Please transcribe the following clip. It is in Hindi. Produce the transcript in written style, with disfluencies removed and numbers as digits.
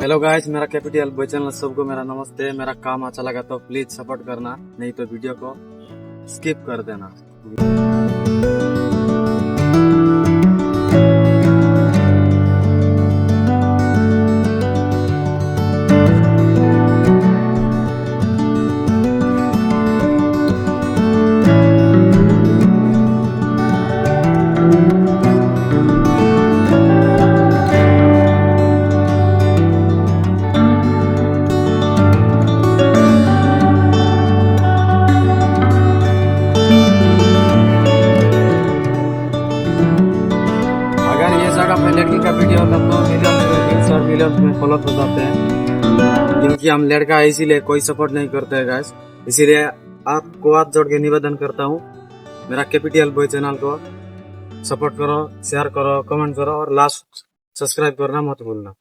हेलो गाइस, मेरा कैपिटल बॉय चैनल सबको मेरा नमस्ते। मेरा काम अच्छा लगा तो प्लीज सपोर्ट करना, नहीं तो वीडियो को स्किप कर देना। अगर ये जगह पे लड़की का वीडियो होता तो मिलियन व्यूज और मिलियन में फॉलो हो जाते हैं, क्योंकि हम लड़का है इसीलिए कोई सपोर्ट नहीं करते हैं गाइस। इसीलिए आपको हाथ जोड़ के निवेदन करता हूँ, मेरा कैपिटल बॉय चैनल को सपोर्ट करो, शेयर करो, कमेंट करो और लास्ट सब्सक्राइब करना मत भूलना।